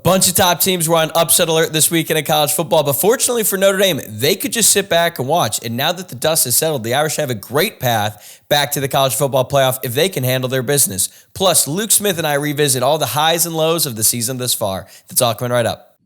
bunch of top teams were on upset alert this weekend in college football, but fortunately for Notre Dame, they could just sit back and watch. And now that the dust has settled, the Irish have a great path back to the college football playoff if they can handle their business. Plus, Luke Smith and I revisit all the highs and lows of the season thus far. That's all coming right up.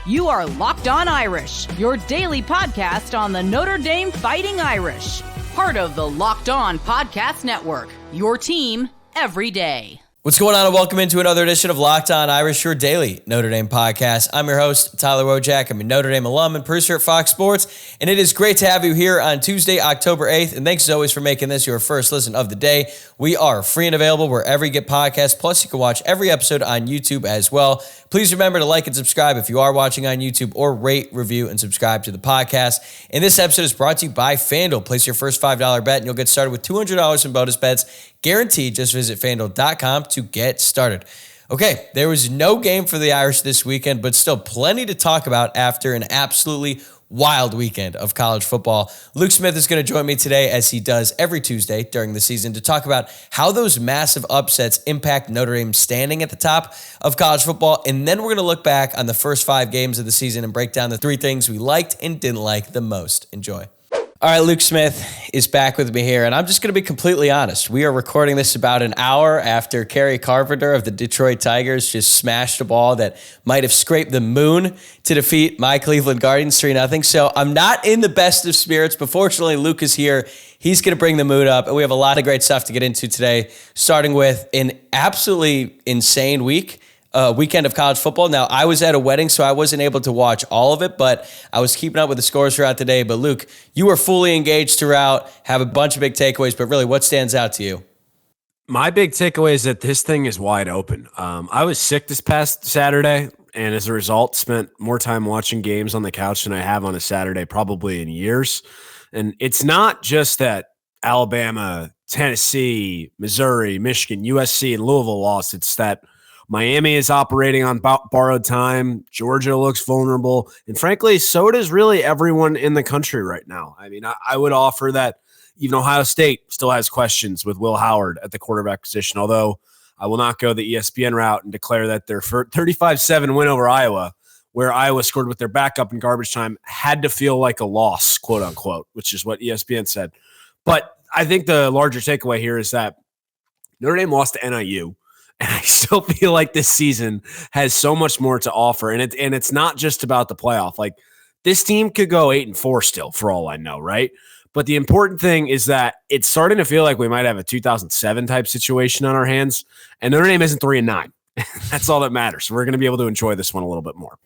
You are Locked On Irish, your daily podcast on the Notre Dame Fighting Irish. Part of the Locked On Podcast Network, your team every day. What's going on, and welcome into another edition of Locked On Irish, your daily Notre Dame podcast. I'm your host, Tyler Wojciak. I'm a Notre Dame alum and producer at Fox Sports, and it is great to have you here on Tuesday, October 8th, and thanks as always for making this your first listen of the day. We are free and available wherever you get podcasts, plus you can watch every episode on YouTube as well. Please remember to like and subscribe if you are watching on YouTube, or rate, review, and subscribe to the podcast. And this episode is brought to you by FanDuel. Place your first $5 bet, and you'll get started with $200 in bonus bets. Guaranteed. Just visit FanDuel.com to get started. Okay, there was no game for the Irish this weekend, but still plenty to talk about after an absolutely wild weekend of college football. Luke Smith is going to join me today, as he does every Tuesday during the season, to talk about how those massive upsets impact Notre Dame standing at the top of college football. And then we're going to look back on the first 5 games of the season and break down the 3 things we liked and didn't like the most. Enjoy. All right, Luke Smith is back with me here, and I'm just going to be completely honest. We are recording this about an hour after Kerry Carpenter of the Detroit Tigers just smashed a ball that might have scraped the moon to defeat my Cleveland Guardians 3-0. So I'm not in the best of spirits, but fortunately Luke is here. He's going to bring the mood up, and we have a lot of great stuff to get into today, starting with an absolutely insane weekend of college football. Now, I was at a wedding, so I wasn't able to watch all of it, but I was keeping up with the scores throughout the day. But Luke, you were fully engaged throughout, have a bunch of big takeaways, but really, what stands out to you? My big takeaway is that this thing is wide open. I was sick this past Saturday, and as a result, spent more time watching games on the couch than I have on a Saturday probably in years. And it's not just that Alabama, Tennessee, Missouri, Michigan, USC, and Louisville lost. It's that Miami is operating on borrowed time. Georgia looks vulnerable. And frankly, so does really everyone in the country right now. I mean, I would offer that even Ohio State still has questions with Will Howard at the quarterback position, although I will not go the ESPN route and declare that their 35-7 win over Iowa, where Iowa scored with their backup in garbage time, had to feel like a loss, quote unquote, which is what ESPN said. But I think the larger takeaway here is that Notre Dame lost to NIU. And I still feel like this season has so much more to offer. And it's not just about the playoff. Like, this team could go 8-4 still, for all I know, right? But the important thing is that it's starting to feel like we might have a 2007 type situation on our hands. And Notre Dame isn't 3-9. That's all that matters. We're going to be able to enjoy this one a little bit more.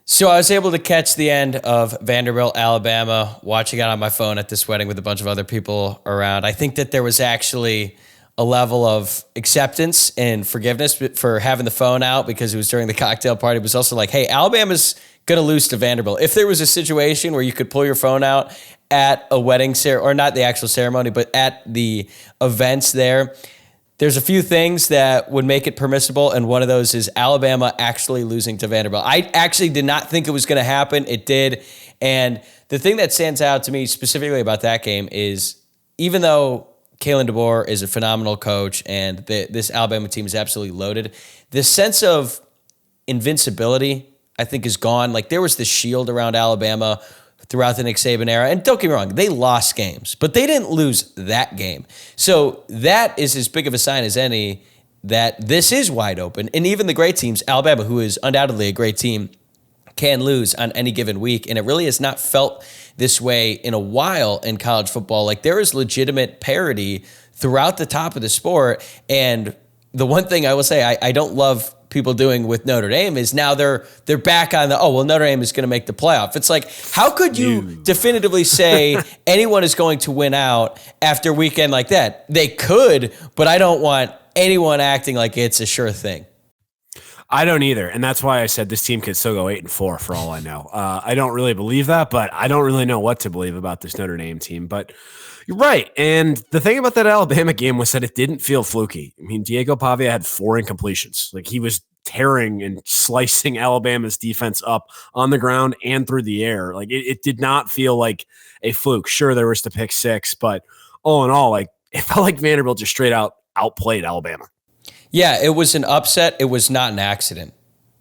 So I was able to catch the end of Vanderbilt, Alabama, watching it on my phone at this wedding with a bunch of other people around. I think that there was actually a level of acceptance and forgiveness for having the phone out because it was during the cocktail party. It was also like, hey, Alabama's going to lose to Vanderbilt. If there was a situation where you could pull your phone out at a wedding or not the actual ceremony, but at the events there's a few things that would make it permissible, and one of those is Alabama actually losing to Vanderbilt. I actually did not think it was going to happen. It did. And the thing that stands out to me specifically about that game is, even though Kalen DeBoer is a phenomenal coach, and this Alabama team is absolutely loaded, the sense of invincibility, I think, is gone. Like, there was this shield around Alabama throughout the Nick Saban era. And don't get me wrong, they lost games, but they didn't lose that game. So that is as big of a sign as any that this is wide open. And even the great teams, Alabama, who is undoubtedly a great team, can lose on any given week. And it really has not felt this way in a while in college football. Like, there is legitimate parity throughout the top of the sport. And the one thing I will say I don't love people doing with Notre Dame is now they're back on Notre Dame is going to make the playoff. It's like, how could you definitively say anyone is going to win out after a weekend like that? They could, but I don't want anyone acting like it's a sure thing. I don't either, and that's why I said this team could still go 8-4 for all I know. I don't really believe that, but I don't really know what to believe about this Notre Dame team. But you're right, and the thing about that Alabama game was that it didn't feel fluky. I mean, Diego Pavia had 4 incompletions. Like, he was tearing and slicing Alabama's defense up on the ground and through the air. Like, it did not feel like a fluke. Sure, there was the pick 6, but all in all, like, it felt like Vanderbilt just straight out outplayed Alabama. Yeah, it was an upset. It was not an accident.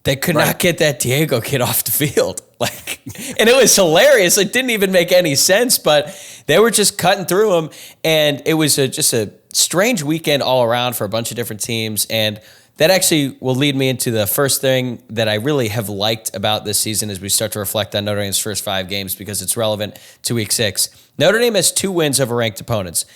They could not get that Diego kid off the field. And it was hilarious. It didn't even make any sense, but they were just cutting through him. And it was just a strange weekend all around for a bunch of different teams. And that actually will lead me into the first thing that I really have liked about this season as we start to reflect on Notre Dame's first 5 games because it's relevant to week 6. Notre Dame has 2 wins over ranked opponents.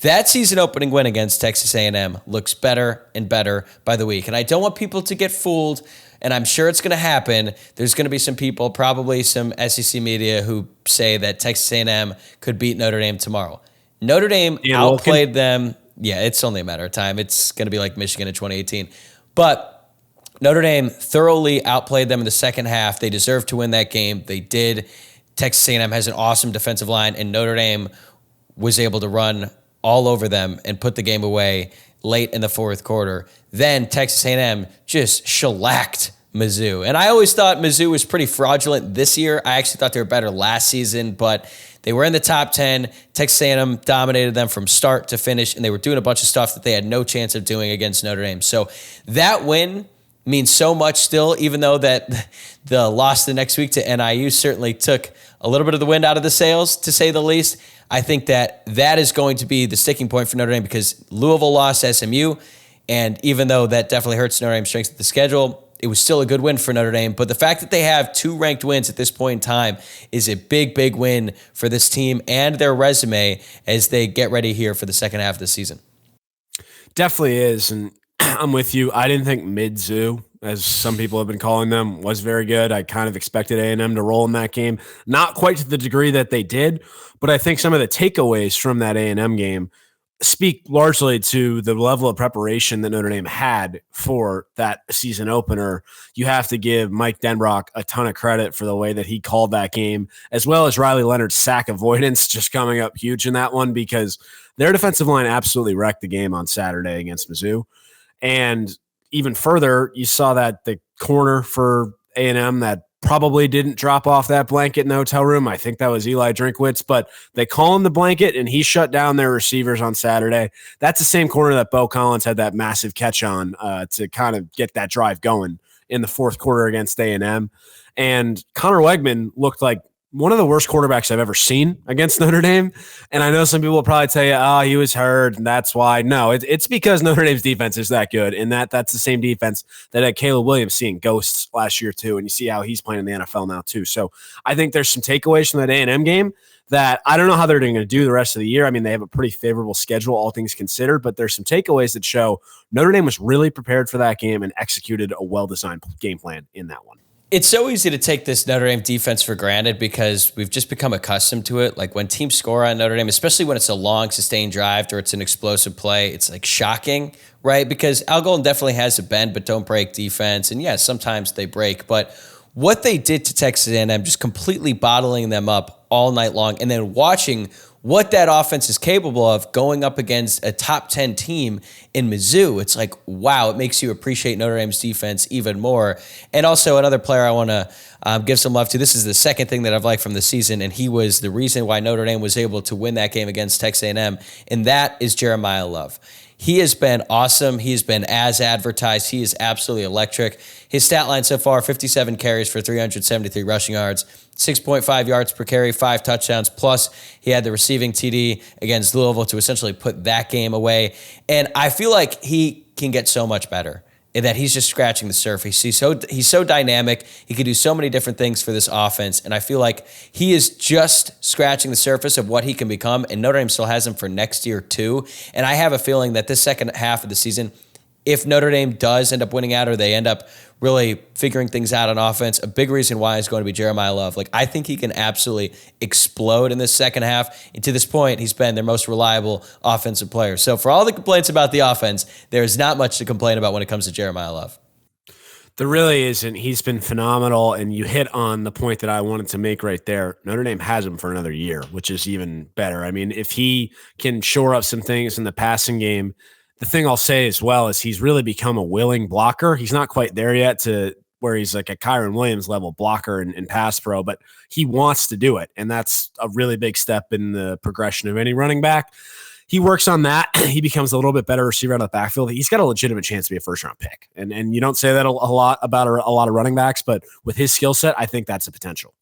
That season opening win against Texas A&M looks better and better by the week. And I don't want people to get fooled, and I'm sure it's going to happen. There's going to be some people, probably some SEC media, who say that Texas A&M could beat Notre Dame tomorrow. Notre Dame outplayed them. Yeah, it's only a matter of time. It's going to be like Michigan in 2018. But Notre Dame thoroughly outplayed them in the second half. They deserved to win that game. They did. Texas A&M has an awesome defensive line, and Notre Dame was able to run all over them and put the game away late in the fourth quarter. Then Texas A&M just shellacked Mizzou. And I always thought Mizzou was pretty fraudulent this year. I actually thought they were better last season, but they were in the top 10. Texas A&M dominated them from start to finish, and they were doing a bunch of stuff that they had no chance of doing against Notre Dame. So that win means so much still, even though that the loss the next week to NIU certainly took a little bit of the wind out of the sails, to say the least. I think that is going to be the sticking point for Notre Dame because Louisville lost SMU, and even though that definitely hurts Notre Dame's strength of the schedule, it was still a good win for Notre Dame. But the fact that they have 2 ranked wins at this point in time is a big, big win for this team and their resume as they get ready here for the second half of the season. Definitely is, and I'm with you. I didn't think Mizzou, as some people have been calling them, was very good. I kind of expected A&M to roll in that game. Not quite to the degree that they did, but I think some of the takeaways from that A&M game speak largely to the level of preparation that Notre Dame had for that season opener. You have to give Mike Denbrock a ton of credit for the way that he called that game, as well as Riley Leonard's sack avoidance just coming up huge in that one because their defensive line absolutely wrecked the game on Saturday against Mizzou. And even further, you saw that the corner for A&M that probably didn't drop off that blanket in the hotel room. I think that was Eli Drinkwitz, but they call him the blanket, and he shut down their receivers on Saturday. That's the same corner that Bo Collins had that massive catch on to kind of get that drive going in the fourth quarter against A&M. And Connor Wegman looked like one of the worst quarterbacks I've ever seen against Notre Dame. And I know some people will probably tell you, oh, he was hurt, and that's why. No, it's because Notre Dame's defense is that good, and that's the same defense that had Caleb Williams seeing ghosts last year too, and you see how he's playing in the NFL now too. So I think there's some takeaways from that A&M game that I don't know how they're going to do the rest of the year. I mean, they have a pretty favorable schedule, all things considered, but there's some takeaways that show Notre Dame was really prepared for that game and executed a well-designed game plan in that one. It's so easy to take this Notre Dame defense for granted because we've just become accustomed to it. Like when teams score on Notre Dame, especially when it's a long, sustained drive or it's an explosive play, it's like shocking, right? Because Al Golden definitely has a bend but don't break defense. And yes, sometimes they break. But what they did to Texas A&M, just completely bottling them up all night long and then watching what that offense is capable of going up against a top 10 team in Mizzou. It's like, wow, it makes you appreciate Notre Dame's defense even more. And also another player I want to give some love to. This is the second thing that I've liked from the season, and he was the reason why Notre Dame was able to win that game against Texas A&M, and that is Jeremiah Love. He has been awesome. He's been as advertised. He is absolutely electric. His stat line so far, 57 carries for 373 rushing yards, 6.5 yards per carry, 5 touchdowns, plus he had the receiving TD against Louisville to essentially put that game away. And I feel like he can get so much better, and that he's just scratching the surface. He's so dynamic. He can do so many different things for this offense, and I feel like he is just scratching the surface of what he can become, and Notre Dame still has him for next year too. And I have a feeling that this second half of the season, if Notre Dame does end up winning out or they end up really figuring things out on offense, a big reason why is going to be Jeremiah Love. Like, I think he can absolutely explode in this second half. And to this point, he's been their most reliable offensive player. So for all the complaints about the offense, there is not much to complain about when it comes to Jeremiah Love. There really isn't. He's been phenomenal, and you hit on the point that I wanted to make right there. Notre Dame has him for another year, which is even better. I mean, if he can shore up some things in the passing game, the thing I'll say as well is he's really become a willing blocker. He's not quite there yet to where he's like a Kyron Williams level blocker and pass pro, but he wants to do it. And that's a really big step in the progression of any running back. he works on that, he becomes a little bit better receiver out of the backfield. He's got a legitimate chance to be a first-round pick. And you don't say that a lot about a lot of running backs, but with his skill set, I think that's a potential.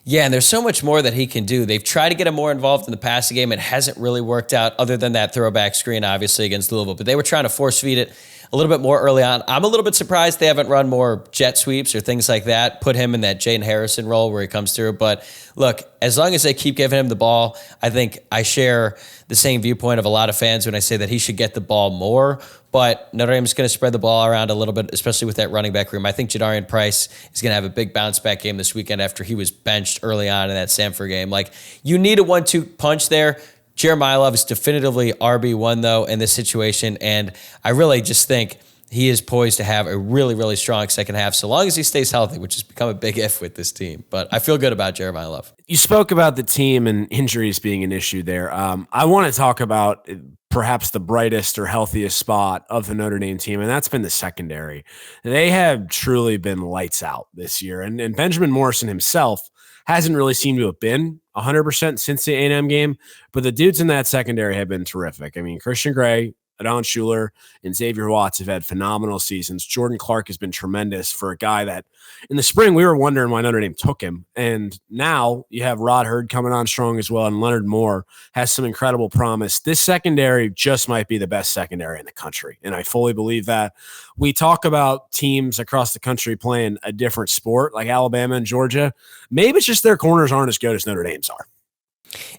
Yeah, and there's so much more that he can do. They've tried to get him more involved in the passing game. It hasn't really worked out other than that throwback screen, obviously, against Louisville. But they were trying to force feed it a little bit more early on. I'm a little bit surprised they haven't run more jet sweeps or things like that, put him in that Jane Harrison role where he comes through. But look, as long as they keep giving him the ball, I think I share the same viewpoint of a lot of fans when I say that he should get the ball more. But Notre Dame is going to spread the ball around a little bit, especially with that running back room. I think Jadarian Price is going to have a big bounce back game this weekend after he was benched early on in that Stanford game. Like, you need a 1-2 punch there. Jeremiah Love is definitively RB1, though, in this situation. And I really just think he is poised to have a really, really strong second half, so long as he stays healthy, which has become a big if with this team. But I feel good about Jeremiah Love. You spoke about the team and injuries being an issue there. I want to talk about perhaps the brightest or healthiest spot of the Notre Dame team, and that's been the secondary. They have truly been lights out this year. And Benjamin Morrison himself hasn't really seemed to have been 100% since the A&M game, but the dudes in that secondary have been terrific. I mean, Christian Gray, Adon Schuler, and Xavier Watts have had phenomenal seasons. Jordan Clark has been tremendous for a guy that in the spring we were wondering why Notre Dame took him. And now you have Rod Hurd coming on strong as well, and Leonard Moore has some incredible promise. This secondary just might be the best secondary in the country, and I fully believe that. We talk about teams across the country playing a different sport like Alabama and Georgia. Maybe it's just their corners aren't as good as Notre Dame's are.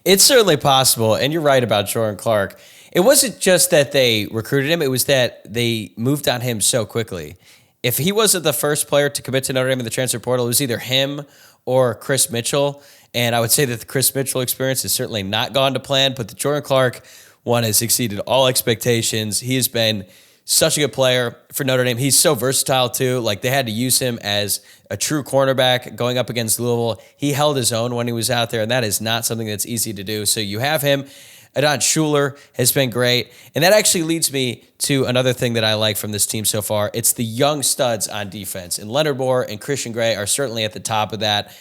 It's certainly possible, and you're right about Jordan Clark. It wasn't just that they recruited him, it was that they moved on him so quickly. If he wasn't the first player to commit to Notre Dame in the transfer portal, it was either him or Chris Mitchell. And I would say that the Chris Mitchell experience has certainly not gone to plan, but the Jordan Clark one has exceeded all expectations. He has been such a good player for Notre Dame. He's so versatile too. Like, they had to use him as a true cornerback going up against Louisville. He held his own when he was out there, and that is not something that's easy to do. So you have him. Adon Schuler has been great. And that actually leads me to another thing that I like from this team so far. It's the young studs on defense. And Leonard Moore and Christian Gray are certainly at the top of that.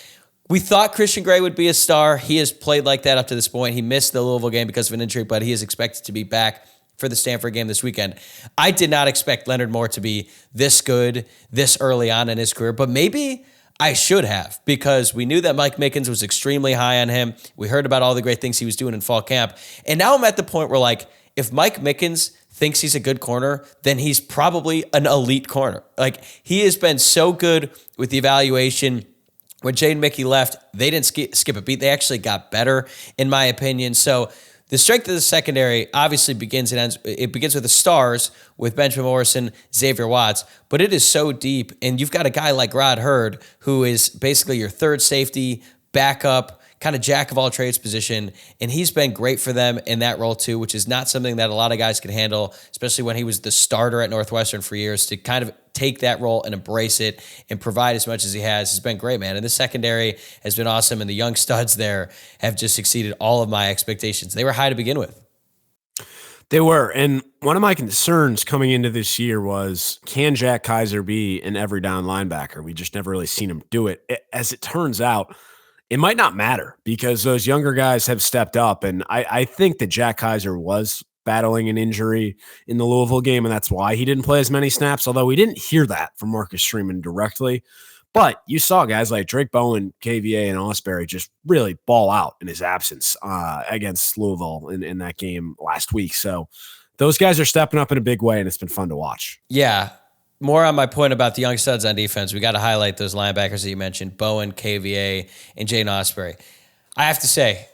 We thought Christian Gray would be a star. He has played like that up to this point. He missed the Louisville game because of an injury, but he is expected to be back for the Stanford game this weekend. I did not expect Leonard Moore to be this good this early on in his career, but maybe I should have, because we knew that Mike Mickens was extremely high on him. We heard about all the great things he was doing in fall camp. And now I'm at the point where, like, if Mike Mickens thinks he's a good corner, then he's probably an elite corner. Like, he has been so good with the evaluation. When Jaden Mickey left, they didn't skip a beat. They actually got better, in my opinion. So the strength of the secondary obviously begins and ends. It begins with the stars, with Benjamin Morrison, Xavier Watts, but it is so deep. And you've got a guy like Rod Hurd, who is basically your third safety, backup, kind of jack of all trades position. And he's been great for them in that role too, which is not something that a lot of guys can handle, especially when he was the starter at Northwestern for years. To kind of take that role and embrace it and provide as much as he has been great, man. And the secondary has been awesome, and the young studs there have just exceeded all of my expectations. They were high to begin with. They were. And one of my concerns coming into this year was, can Jack Kaiser be an every down linebacker? We just never really seen him do it. As it turns out, it might not matter, because those younger guys have stepped up. And I think that Jack Kaiser was battling an injury in the Louisville game, and that's why he didn't play as many snaps, although we didn't hear that from Marcus Freeman directly. But you saw guys like Drake Bowen, KVA, and Osbury just really ball out in his absence against Louisville in that game last week. So those guys are stepping up in a big way, and it's been fun to watch. Yeah. More on my point about the young studs on defense, we got to highlight those linebackers that you mentioned, Bowen, KVA, and Jaden Osbury. I have to say,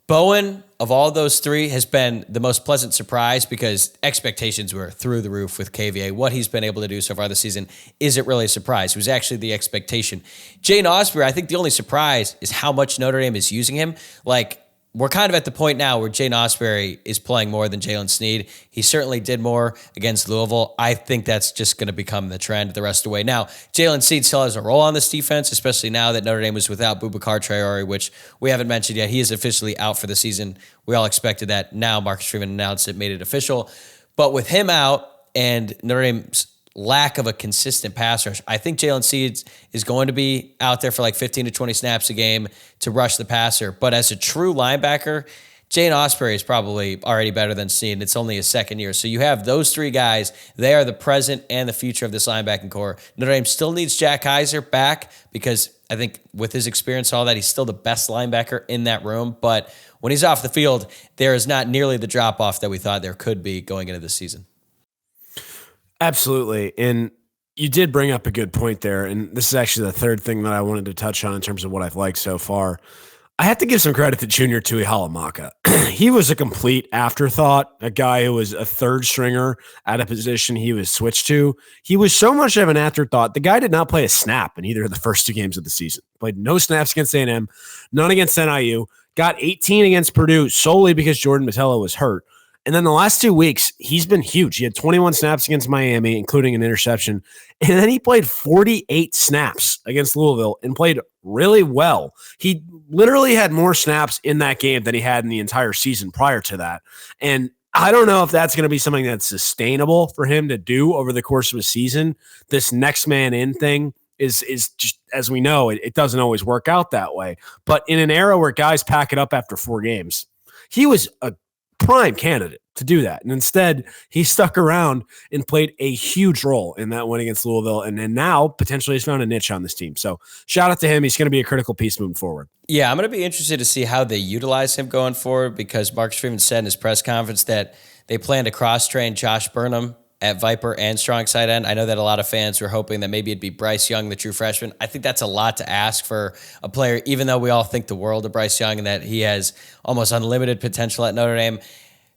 Bowen, of all those three, has been the most pleasant surprise, because expectations were through the roof with KVA. What he's been able to do so far this season isn't really a surprise. It was actually the expectation. Jaden Osbury, I think the only surprise is how much Notre Dame is using him. Like, we're kind of at the point now where Jaden Osbury is playing more than Jalen Sneed. He certainly did more against Louisville. I think that's just going to become the trend the rest of the way. Now, Jalen Sneed still has a role on this defense, especially now that Notre Dame was without Boubacar Traore, which we haven't mentioned yet. He is officially out for the season. We all expected that. Now Marcus Freeman announced it, made it official. But with him out and Notre Dame's lack of a consistent pass rush, I think Jalen Seeds is going to be out there for like 15 to 20 snaps a game to rush the passer. But as a true linebacker, Jane Osprey is probably already better than Snead. It's only his second year. So you have those three guys. They are the present and the future of this linebacking core. Notre Dame still needs Jack Kaiser back because I think with his experience, all that, he's still the best linebacker in that room. But when he's off the field, there is not nearly the drop-off that we thought there could be going into this season. Absolutely. And you did bring up a good point there. And this is actually the third thing that I wanted to touch on in terms of what I've liked so far. I have to give some credit to Junior Tuihalamaka. He was a complete afterthought, a guy who was a third stringer at a position he was switched to. He was so much of an afterthought. The guy did not play a snap in either of the first two games of the season. Played no snaps against A&M, none against NIU, got 18 against Purdue solely because Jordan Botelho was hurt. And then the last 2 weeks, he's been huge. He had 21 snaps against Miami, including an interception. And then he played 48 snaps against Louisville and played really well. He literally had more snaps in that game than he had in the entire season prior to that. And I don't know if that's going to be something that's sustainable for him to do over the course of a season. This next man in thing is just, as we know, it doesn't always work out that way. But in an era where guys pack it up after 4 games, he was a prime candidate to do that. And instead, he stuck around and played a huge role in that win against Louisville. And then now potentially has found a niche on this team. So shout out to him. He's going to be a critical piece moving forward. Yeah, I'm going to be interested to see how they utilize him going forward because Marcus Freeman said in his press conference that they plan to cross-train Josh Burnham at Viper and strong side end. I know that a lot of fans were hoping that maybe it'd be Bryce Young, the true freshman. I think that's a lot to ask for a player, even though we all think the world of Bryce Young and that he has almost unlimited potential at Notre Dame.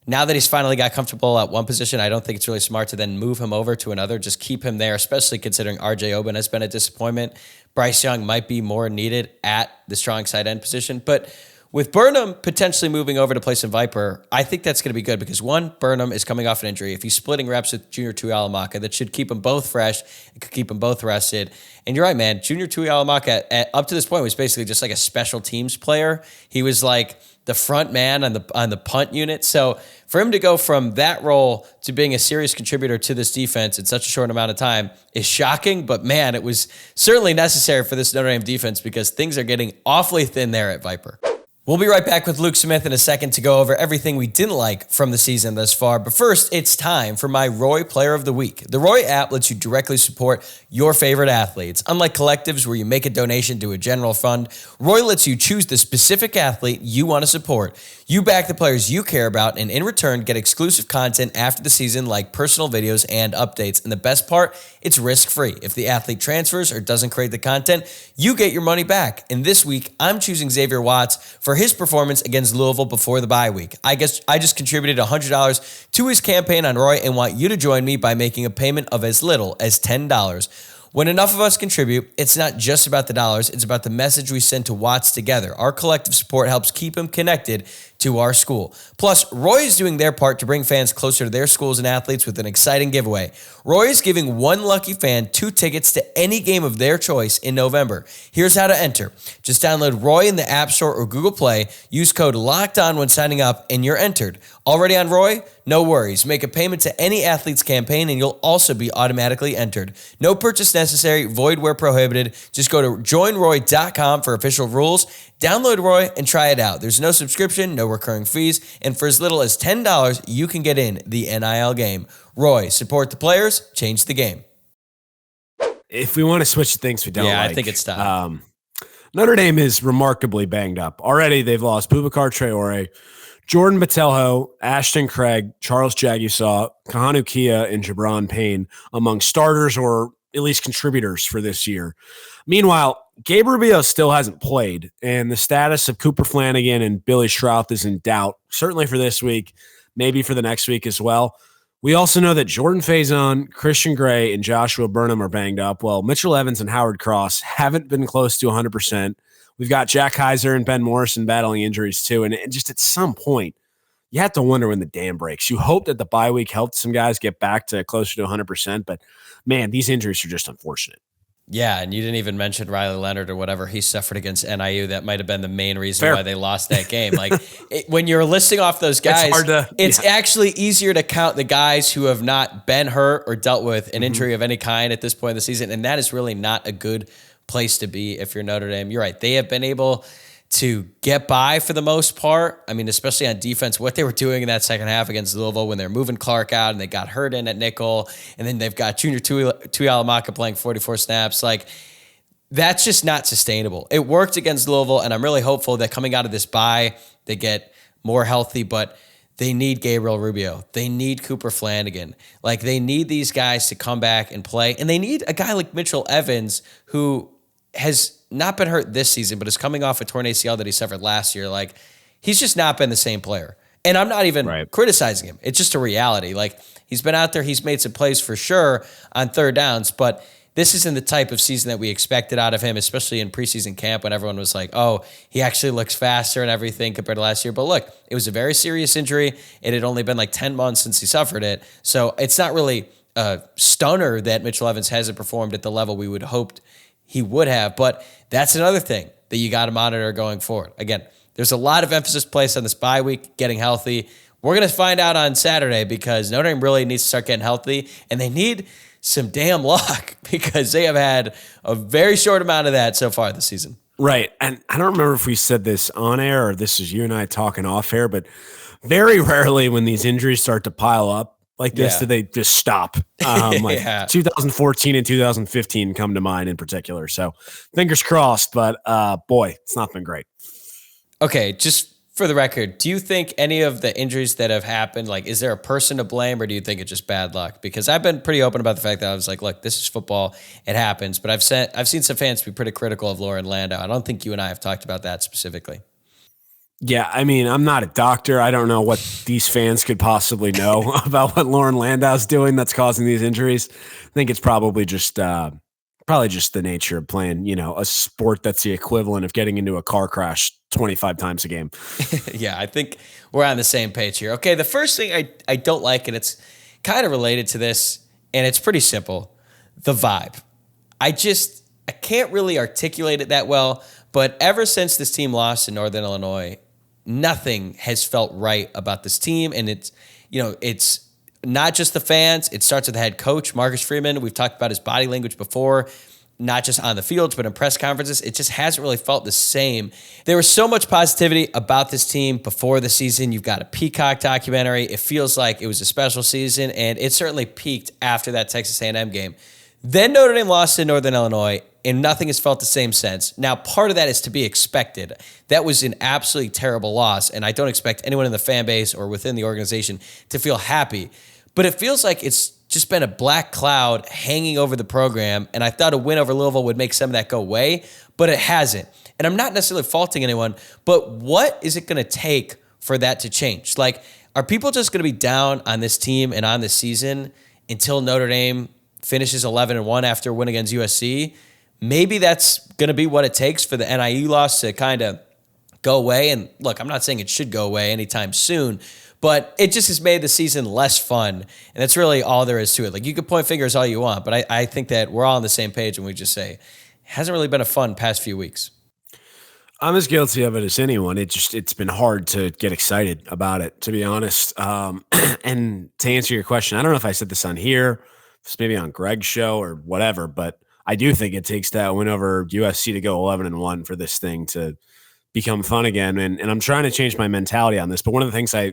Now that he's finally got comfortable at one position, I don't think it's really smart to then move him over to another. Just keep him there, especially considering RJ Oben has been a disappointment. Bryce Young might be more needed at the strong side end position. But with Burnham potentially moving over to play some Viper, I think that's going to be good because, one, Burnham is coming off an injury. If he's splitting reps with Junior Tuihalamaka, that should keep them both fresh. It could keep them both rested. And you're right, man. Junior Tuihalamaka, up to this point, was basically just like a special teams player. He was like the front man on the punt unit. So for him to go from that role to being a serious contributor to this defense in such a short amount of time is shocking. But, man, it was certainly necessary for this Notre Dame defense because things are getting awfully thin there at Viper. We'll be right back with Luke Smith in a second to go over everything we didn't like from the season thus far. But first, it's time for my Roy Player of the Week. The Roy app lets you directly support your favorite athletes. Unlike collectives where you make a donation to a general fund, Roy lets you choose the specific athlete you want to support. You back the players you care about and in return get exclusive content after the season like personal videos and updates. And the best part, it's risk-free. If the athlete transfers or doesn't create the content, you get your money back. And this week, I'm choosing Xavier Watts for his performance against Louisville before the bye week. I just contributed $100 to his campaign on Roy and want you to join me by making a payment of as little as $10. When enough of us contribute, it's not just about the dollars, it's about the message we send to Watts together. Our collective support helps keep him connected to our school. Plus, Roy is doing their part to bring fans closer to their schools and athletes with an exciting giveaway. Roy is giving one lucky fan 2 tickets to any game of their choice in November. Here's how to enter. Just download Roy in the App Store or Google Play, use code LOCKEDON when signing up, and you're entered. Already on Roy? No worries. Make a payment to any athlete's campaign and you'll also be automatically entered. No purchase necessary, void where prohibited. Just go to joinroy.com for official rules. Download Roy and try it out. There's no subscription, no recurring fees, and for as little as $10, you can get in the NIL game. Roy, support the players, change the game. If we want to switch to things we don't like. I think it's time. Notre Dame is remarkably banged up. Already they've lost Boubacar Traore, Jordan Botelho, Ashton Craig, Charles Jagusaw, Kahanu Kia, and Jabron Payne among starters or at least contributors for this year. Meanwhile, Gabe Rubio still hasn't played, and the status of Cooper Flanagan and Billy Schrauth is in doubt, certainly for this week, maybe for the next week as well. We also know that Jordan Faison, Christian Gray, and Joshua Burnham are banged up, while Mitchell Evans and Howard Cross haven't been close to 100%. We've got Jack Kaiser and Ben Morrison battling injuries too, and just at some point, you have to wonder when the dam breaks. You hope that the bye week helped some guys get back to closer to 100%, but man, these injuries are just unfortunate. Yeah, and you didn't even mention Riley Leonard or whatever he suffered against NIU. That might have been the main reason why they lost that game. Like when you're listing off those guys, it's actually easier to count the guys who have not been hurt or dealt with an injury of any kind at this point in the season, and that is really not a good place to be if you're Notre Dame. You're right. They have been able to get by for the most part. I mean, especially on defense, what they were doing in that second half against Louisville when they're moving Clark out and they got hurt in at nickel, and then they've got Junior Tuihalamaka playing 44 snaps. Like, that's just not sustainable. It worked against Louisville, and I'm really hopeful that coming out of this bye, they get more healthy, but they need Gabriel Rubio. They need Cooper Flanagan. Like, they need these guys to come back and play, and they need a guy like Mitchell Evans, who has not been hurt this season, but is coming off a torn ACL that he suffered last year. Like, he's just not been the same player. And I'm not even criticizing him. It's just a reality. Like, he's been out there. He's made some plays for sure on third downs, but this isn't the type of season that we expected out of him, especially in preseason camp when everyone was like, oh, he actually looks faster and everything compared to last year. But look, it was a very serious injury. It had only been like 10 months since he suffered it. So it's not really a stunner that Mitchell Evans hasn't performed at the level we would hoped he would have. But that's another thing that you got to monitor going forward. Again, there's a lot of emphasis placed on this bye week, getting healthy. We're going to find out on Saturday because Notre Dame really needs to start getting healthy, and they need some damn luck because they have had a very short amount of that so far this season. Right. And I don't remember if we said this on air or this is you and I talking off air, but very rarely when these injuries start to pile up like this, do they just stop. 2014 and 2015 come to mind in particular. So fingers crossed, but boy, it's not been great. Okay, just for the record, do you think any of the injuries that have happened, like, is there a person to blame, or do you think it's just bad luck? Because I've been pretty open about the fact that I was like, look, this is football. It happens. But I've seen some fans be pretty critical of Lauren Landau. I don't think you and I have talked about that specifically. Yeah, I mean, I'm not a doctor. I don't know what these fans could possibly know about what Lauren Landau's doing that's causing these injuries. I think it's probably just the nature of playing, a sport that's the equivalent of getting into a car crash 25 times a game. Yeah, I think we're on the same page here. Okay, the first thing I don't like, and it's kind of related to this, and it's pretty simple, the vibe. I can't really articulate it that well, but ever since this team lost in Northern Illinois, nothing has felt right about this team, and it's not just the fans. It starts with the head coach, Marcus Freeman. We've talked about his body language before, not just on the fields, but in press conferences. It just hasn't really felt the same. There was so much positivity about this team before the season. You've got a Peacock documentary. It feels like it was a special season, and it certainly peaked after that Texas A&M game. Then Notre Dame lost in Northern Illinois, and nothing has felt the same since. Now, part of that is to be expected. That was an absolutely terrible loss, and I don't expect anyone in the fan base or within the organization to feel happy. But it feels like it's just been a black cloud hanging over the program, and I thought a win over Louisville would make some of that go away, but it hasn't. And I'm not necessarily faulting anyone, but what is it going to take for that to change? Like, are people just going to be down on this team and on this season until Notre Dame finishes 11-1 after a win against USC? Maybe that's going to be what it takes for the NIU loss to kind of go away. And look, I'm not saying it should go away anytime soon, but it just has made the season less fun. And that's really all there is to it. Like, you could point fingers all you want, but I think that we're all on the same page when we just say it hasn't really been a fun past few weeks. I'm as guilty of it as anyone. It's been hard to get excited about it, to be honest. And to answer your question, I don't know if I said this on here, it's maybe on Greg's show or whatever, but I do think it takes that win over USC to go 11-1 for this thing to become fun again. And I'm trying to change my mentality on this. But one of the things I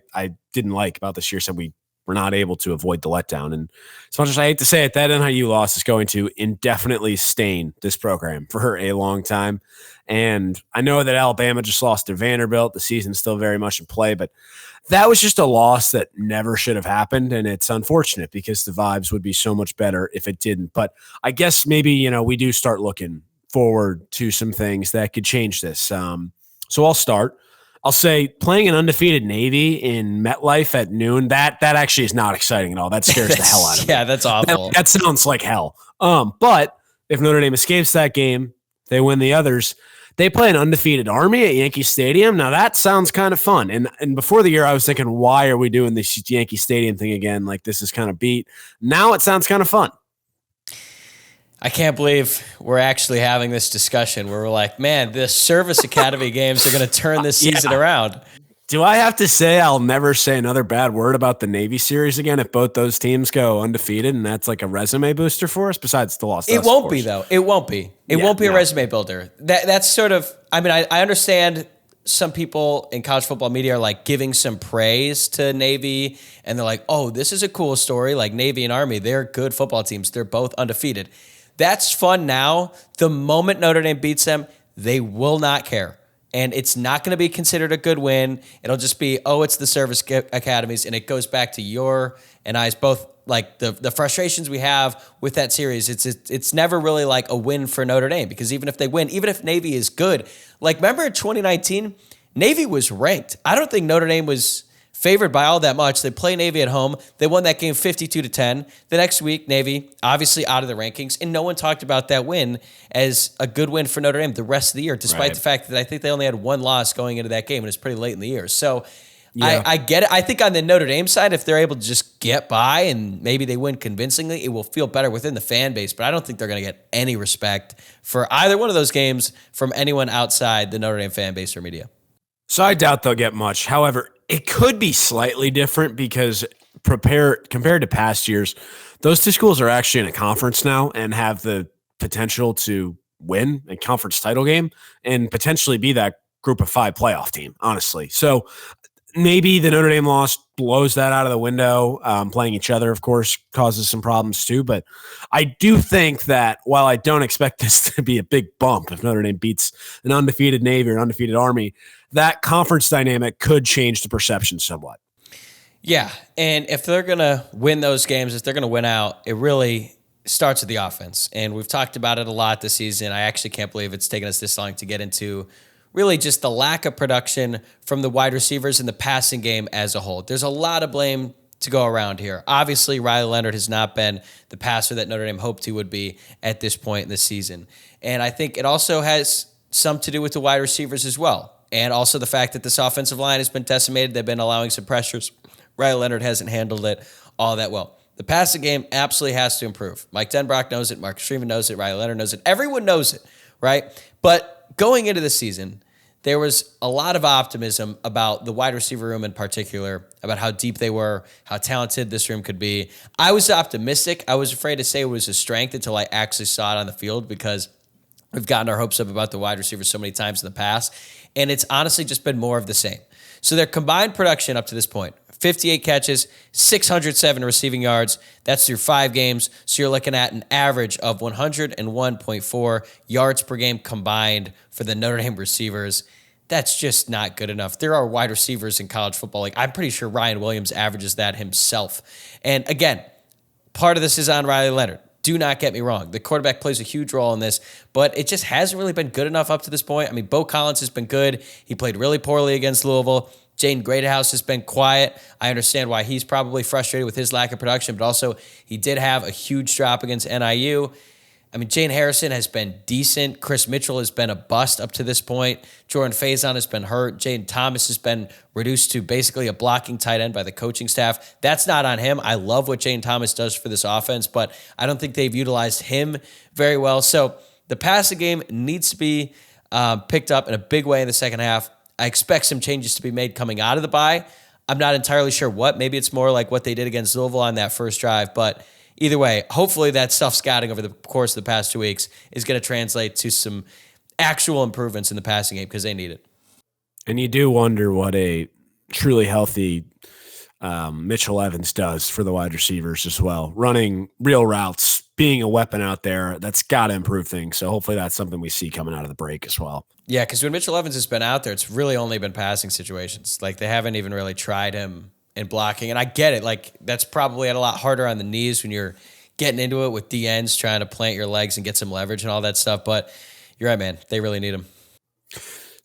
didn't like about this year said we were not able to avoid the letdown. And as much as I hate to say it, that NIU loss is going to indefinitely stain this program for a long time. And I know that Alabama just lost to Vanderbilt. The season's still very much in play, but that was just a loss that never should have happened. And it's unfortunate because the vibes would be so much better if it didn't. But I guess maybe, we do start looking forward to some things that could change this. So I'll start. I'll say playing an undefeated Navy in MetLife at noon, that actually is not exciting at all. That scares the hell out of me. Yeah, that's awful. That sounds like hell. But if Notre Dame escapes that game, they win the others. They play an undefeated Army at Yankee Stadium. Now that sounds kind of fun. And before the year, I was thinking, why are we doing this Yankee Stadium thing again? Like, this is kind of beat. Now it sounds kind of fun. I can't believe we're actually having this discussion where we're like, man, the Service Academy games are going to turn this season around. Do I have to say I'll never say another bad word about the Navy series again if both those teams go undefeated, and that's like a resume booster for us besides the loss? It won't be, though. It won't be. It won't be a resume builder. That's sort of, I mean, I understand some people in college football media are like giving some praise to Navy, and they're like, oh, this is a cool story. Like Navy and Army, they're good football teams. They're both undefeated. That's fun now. The moment Notre Dame beats them, they will not care. And it's not going to be considered a good win. It'll just be, oh, it's the service academies. And it goes back to your and I's both, like the frustrations we have with that series. It's never really like a win for Notre Dame, because even if they win, even if Navy is good, like remember in 2019, Navy was ranked. I don't think Notre Dame was favored by all that much. They play Navy at home. They won that game 52-10. The next week, Navy obviously out of the rankings, and no one talked about that win as a good win for Notre Dame the rest of the year, despite the fact that I think they only had one loss going into that game, and it's pretty late in the year. So I get it. I think on the Notre Dame side, if they're able to just get by and maybe they win convincingly, it will feel better within the fan base, but I don't think they're going to get any respect for either one of those games from anyone outside the Notre Dame fan base or media. So I doubt they'll get much. However, it could be slightly different because compared to past years, those two schools are actually in a conference now and have the potential to win a conference title game and potentially be that group of 5 playoff team, honestly. So maybe the Notre Dame loss blows that out of the window. Playing each other, of course, causes some problems too. But I do think that while I don't expect this to be a big bump if Notre Dame beats an undefeated Navy or an undefeated Army, that conference dynamic could change the perception somewhat. Yeah, and if they're going to win those games, if they're going to win out, it really starts with the offense. And we've talked about it a lot this season. I actually can't believe it's taken us this long to get into really just the lack of production from the wide receivers in the passing game as a whole. There's a lot of blame to go around here. Obviously, Riley Leonard has not been the passer that Notre Dame hoped he would be at this point in the season. And I think it also has some to do with the wide receivers as well. And also the fact that this offensive line has been decimated. They've been allowing some pressures. Riley Leonard hasn't handled it all that well. The passing game absolutely has to improve. Mike Denbrock knows it. Marcus Freeman knows it. Riley Leonard knows it. Everyone knows it, right? But going into the season, there was a lot of optimism about the wide receiver room in particular, about how deep they were, how talented this room could be. I was optimistic. I was afraid to say it was a strength until I actually saw it on the field, because we've gotten our hopes up about the wide receivers so many times in the past, and it's honestly just been more of the same. So their combined production up to this point, 58 catches, 607 receiving yards. That's through 5 games. So you're looking at an average of 101.4 yards per game combined for the Notre Dame receivers. That's just not good enough. There are wide receivers in college football. Like, I'm pretty sure Ryan Williams averages that himself. And again, part of this is on Riley Leonard. Do not get me wrong. The quarterback plays a huge role in this, but it just hasn't really been good enough up to this point. I mean, Bo Collins has been good. He played really poorly against Louisville. Jaden Greathouse has been quiet. I understand why he's probably frustrated with his lack of production, but also he did have a huge drop against NIU. I mean, Jane Harrison has been decent. Chris Mitchell has been a bust up to this point. Jordan Faison has been hurt. Jaden Thomas has been reduced to basically a blocking tight end by the coaching staff. That's not on him. I love what Jaden Thomas does for this offense, but I don't think they've utilized him very well. So the passing game needs to be picked up in a big way in the second half. I expect some changes to be made coming out of the bye. I'm not entirely sure what. Maybe it's more like what they did against Louisville on that first drive, but either way, hopefully that stuff scouting over the course of the past 2 weeks is going to translate to some actual improvements in the passing game, because they need it. And you do wonder what a truly healthy Mitchell Evans does for the wide receivers as well. Running real routes, being a weapon out there, that's got to improve things. So hopefully that's something we see coming out of the break as well. Yeah, because when Mitchell Evans has been out there, it's really only been passing situations. Like, they haven't even really tried him in blocking. And I get it. Like, that's probably a lot harder on the knees when you're getting into it with DNs, trying to plant your legs and get some leverage and all that stuff. But you're right, man. They really need him.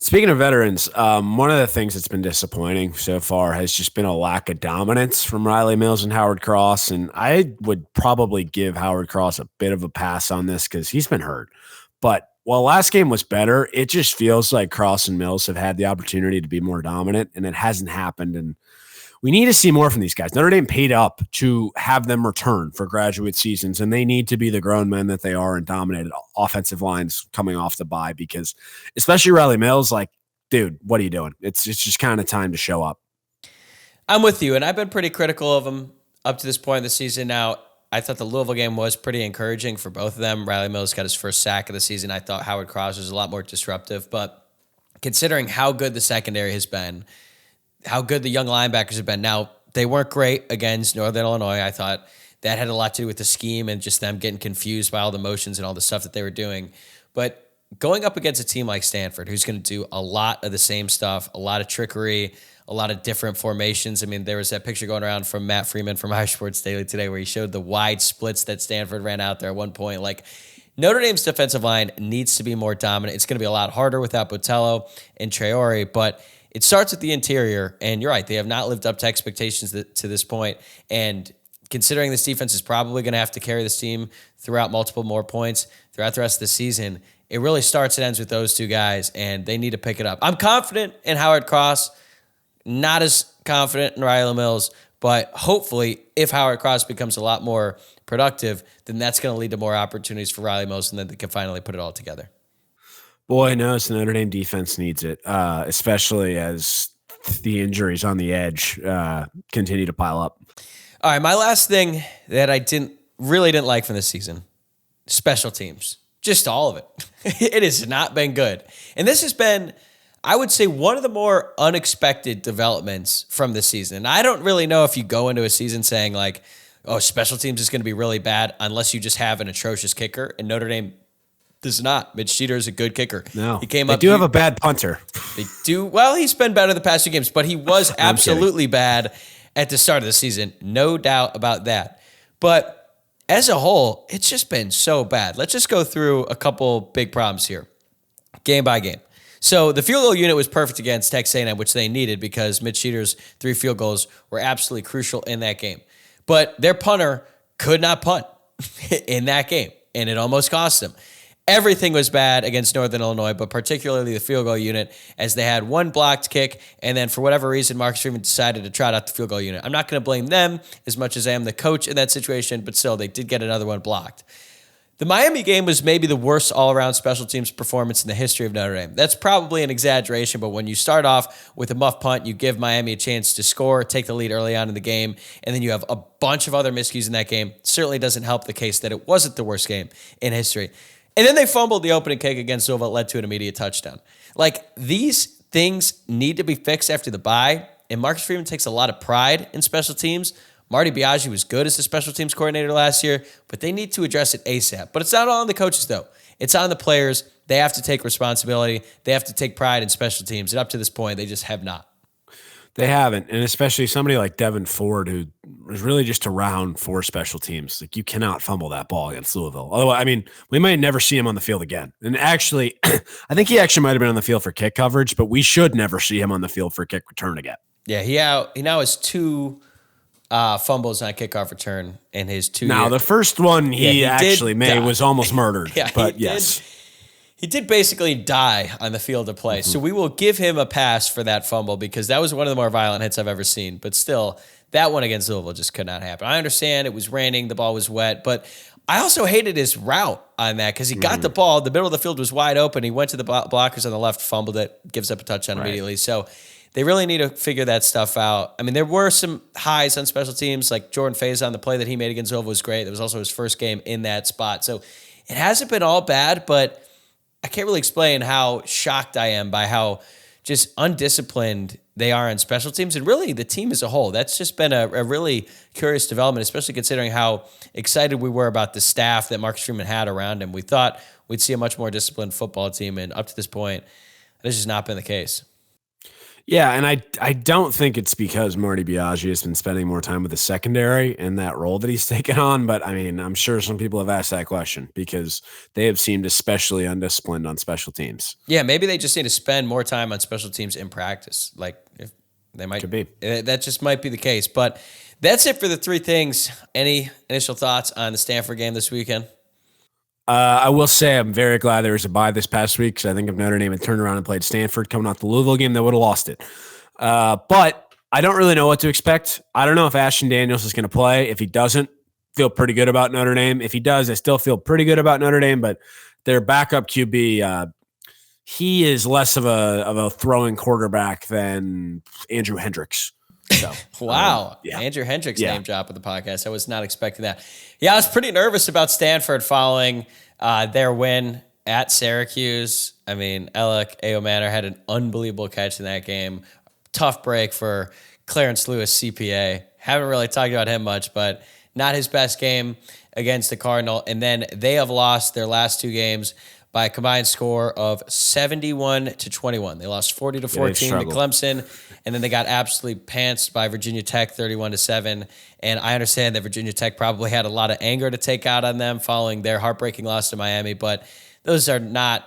Speaking of veterans, one of the things that's been disappointing so far has just been a lack of dominance from Riley Mills and Howard Cross. And I would probably give Howard Cross a bit of a pass on this because he's been hurt. But while last game was better, it just feels like Cross and Mills have had the opportunity to be more dominant, and it hasn't happened. And we need to see more from these guys. Notre Dame paid up to have them return for graduate seasons, and they need to be the grown men that they are and dominated offensive lines coming off the bye, because especially Riley Mills, like, dude, what are you doing? It's just kind of time to show up. I'm with you, and I've been pretty critical of them up to this point in the season. Now, I thought the Louisville game was pretty encouraging for both of them. Riley Mills got his first sack of the season. I thought Howard Cross was a lot more disruptive, but considering how good the secondary has been, how good the young linebackers have been. Now, they weren't great against Northern Illinois. I thought that had a lot to do with the scheme and just them getting confused by all the motions and all the stuff that they were doing. But going up against a team like Stanford, who's going to do a lot of the same stuff, a lot of trickery, a lot of different formations. I mean, there was that picture going around from Matt Freeman from Irish Sports Daily today where he showed the wide splits that Stanford ran out there at one point. Like, Notre Dame's defensive line needs to be more dominant. It's going to be a lot harder without Botello and Traore, but it starts at the interior, and you're right, they have not lived up to expectations to this point. And considering this defense is probably going to have to carry this team throughout multiple more points throughout the rest of the season, it really starts and ends with those two guys, and they need to pick it up. I'm confident in Howard Cross, not as confident in Riley Mills, but hopefully if Howard Cross becomes a lot more productive, then that's going to lead to more opportunities for Riley Mills, and then they can finally put it all together. Boy, no, the Notre Dame defense needs it, especially as the injuries on the edge continue to pile up. All right, my last thing that I really didn't like from this season, special teams. Just all of it. It has not been good. And this has been, I would say, one of the more unexpected developments from this season. And I don't really know if you go into a season saying like, oh, special teams is going to be really bad unless you just have an atrocious kicker. And Notre Dame does not. Mitch Jeter is a good kicker. No, he came they up. do have a bad punter. They do. Well, he's been better the past 2 games, but he was absolutely bad at the start of the season. No doubt about that. But as a whole, it's just been so bad. Let's just go through a couple big problems here, game by game. So the field goal unit was perfect against Texas A&M, which they needed because Mitch Jeter's 3 field goals were absolutely crucial in that game. But their punter could not punt in that game, and it almost cost them. Everything was bad against Northern Illinois, but particularly the field goal unit, as they had one blocked kick, and then for whatever reason, Marcus Freeman decided to trot out the field goal unit. I'm not going to blame them as much as I am the coach in that situation, but still, they did get another one blocked. The Miami game was maybe the worst all-around special teams performance in the history of Notre Dame. That's probably an exaggeration, but when you start off with a muff punt, you give Miami a chance to score, take the lead early on in the game, and then you have a bunch of other miscues in that game. Certainly doesn't help the case that it wasn't the worst game in history. And then they fumbled the opening kick against Louisville. It led to an immediate touchdown. Like, these things need to be fixed after the bye, and Marcus Freeman takes a lot of pride in special teams. Marty Biaggi was good as the special teams coordinator last year, but they need to address it ASAP. But it's not all on the coaches, though. It's on the players. They have to take responsibility. They have to take pride in special teams. And up to this point, they just have not. They haven't, and especially somebody like Devin Ford, who was really just around for special teams. Like, you cannot fumble that ball against Louisville. Otherwise, I mean, we might never see him on the field again. And actually, I think he actually might have been on the field for kick coverage, but we should never see him on the field for kick return again. Yeah, he now has 2 fumbles on kickoff return in his 2 Now, years. The first one he actually made was almost murdered. Yeah, but yes. He did basically die on the field of play. So we will give him a pass for that fumble because that was one of the more violent hits I've ever seen. But still, that one against Louisville just could not happen. I understand it was raining, the ball was wet, but I also hated his route on that because he got the ball, the middle of the field was wide open. He went to the blockers on the left, fumbled it, gives up a touchdown immediately. So they really need to figure that stuff out. I mean, there were some highs on special teams, like Jordan Faison, the play that he made against Louisville was great. That was also his first game in that spot. So it hasn't been all bad, but I can't really explain how shocked I am by how just undisciplined they are on special teams and really the team as a whole. That's just been a really curious development, especially considering how excited we were about the staff that Marcus Freeman had around him. We thought we'd see a much more disciplined football team, and up to this point, that has just not been the case. Yeah, and I don't think it's because Marty Biaggi has been spending more time with the secondary and that role that he's taken on. But, I mean, I'm sure some people have asked that question because they have seemed especially undisciplined on special teams. Yeah, maybe they just need to spend more time on special teams in practice. Like, if they might. Could be. That just might be the case. But that's it for the 3 things. Any initial thoughts on the Stanford game this weekend? I will say I'm very glad there was a bye this past week because I think if Notre Dame had turned around and played Stanford coming off the Louisville game, they would have lost it. But I don't really know what to expect. I don't know if Ashton Daniels is going to play. If he doesn't, feel pretty good about Notre Dame. If he does, I still feel pretty good about Notre Dame. But their backup QB, he is less of a throwing quarterback than Andrew Hendricks. So, wow. Yeah. Andrew Hendricks name drop of the podcast. I was not expecting that. Yeah, I was pretty nervous about Stanford following their win at Syracuse. I mean, Alec Aomanor had an unbelievable catch in that game. Tough break for Clarence Lewis, CPA. Haven't really talked about him much, but not his best game against the Cardinal. And then they have lost their last two games by a combined score of 71-21. They lost 40-14 to Clemson, and then they got absolutely pantsed by Virginia Tech 31-7. And I understand that Virginia Tech probably had a lot of anger to take out on them following their heartbreaking loss to Miami, but those are not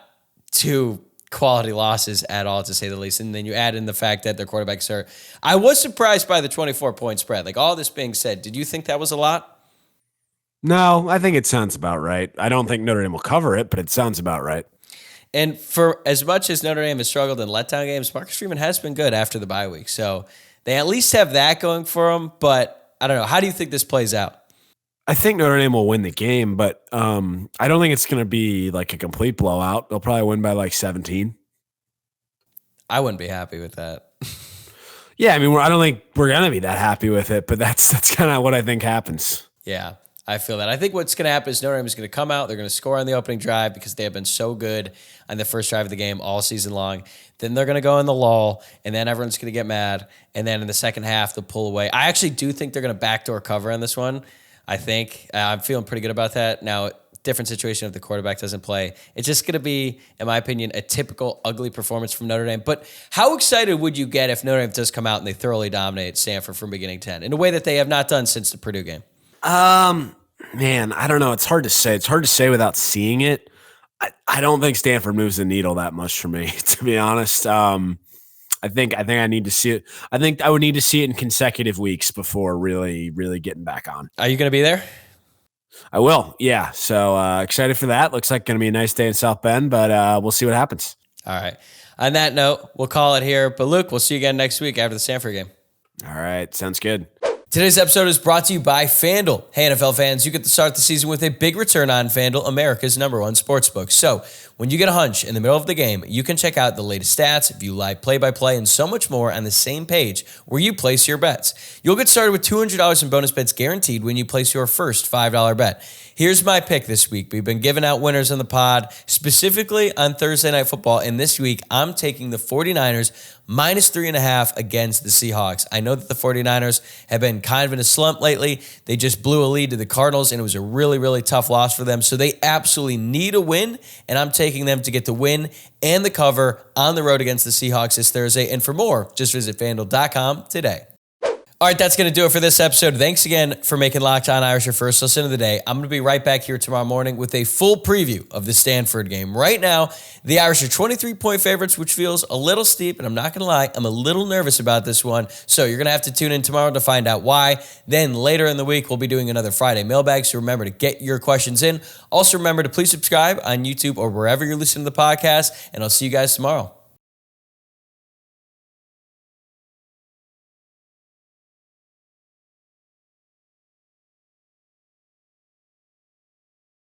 two quality losses at all, to say the least. And then you add in the fact that their quarterbacks are... I was surprised by the 24-point spread. Like, all this being said, did you think that was a lot? No, I think it sounds about right. I don't think Notre Dame will cover it, but it sounds about right. And for as much as Notre Dame has struggled in letdown games, Marcus Freeman has been good after the bye week. So they at least have that going for them. But I don't know. How do you think this plays out? I think Notre Dame will win the game, but I don't think it's going to be like a complete blowout. They'll probably win by like 17. I wouldn't be happy with that. Yeah, I mean, I don't think we're going to be that happy with it, but that's kind of what I think happens. Yeah, I feel that. I think what's going to happen is Notre Dame is going to come out. They're going to score on the opening drive because they have been so good on the first drive of the game all season long. Then they're going to go in the lull, and then everyone's going to get mad. And then in the second half, they'll pull away. I actually do think they're going to backdoor cover on this one. I think I'm feeling pretty good about that. Now, different situation if the quarterback doesn't play. It's just going to be, in my opinion, a typical ugly performance from Notre Dame. But how excited would you get if Notre Dame does come out and they thoroughly dominate Stanford from beginning to end in a way that they have not done since the Purdue game? Man, I don't know. It's hard to say. It's hard to say without seeing it. I don't think Stanford moves the needle that much for me, to be honest. I think I need to see it. I think I would need to see it in consecutive weeks before really getting back on. Are you going to be there? I will. Yeah. So excited for that. Looks like going to be a nice day in South Bend, but we'll see what happens. All right. On that note, we'll call it here. But Luke, we'll see you again next week after the Stanford game. All right. Sounds good. Today's episode is brought to you by FanDuel. Hey, NFL fans, you get to start the season with a big return on FanDuel, America's #1 sportsbook. So when you get a hunch in the middle of the game, you can check out the latest stats, view live play-by-play, and so much more on the same page where you place your bets. You'll get started with $200 in bonus bets guaranteed when you place your first $5 bet. Here's my pick this week. We've been giving out winners on the pod, specifically on Thursday Night Football, and this week I'm taking the 49ers -3.5 against the Seahawks. I know that the 49ers have been kind of in a slump lately. They just blew a lead to the Cardinals, and it was a really, really tough loss for them. So they absolutely need a win, and I'm taking them to get the win and the cover on the road against the Seahawks this Thursday. And for more, just visit FanDuel.com today. All right, that's going to do it for this episode. Thanks again for making Locked On Irish your first listen of the day. I'm going to be right back here tomorrow morning with a full preview of the Stanford game. Right now, the Irish are 23-point favorites, which feels a little steep, and I'm not going to lie, I'm a little nervous about this one. So you're going to have to tune in tomorrow to find out why. Then later in the week, we'll be doing another Friday mailbag, so remember to get your questions in. Also remember to please subscribe on YouTube or wherever you're listening to the podcast, and I'll see you guys tomorrow.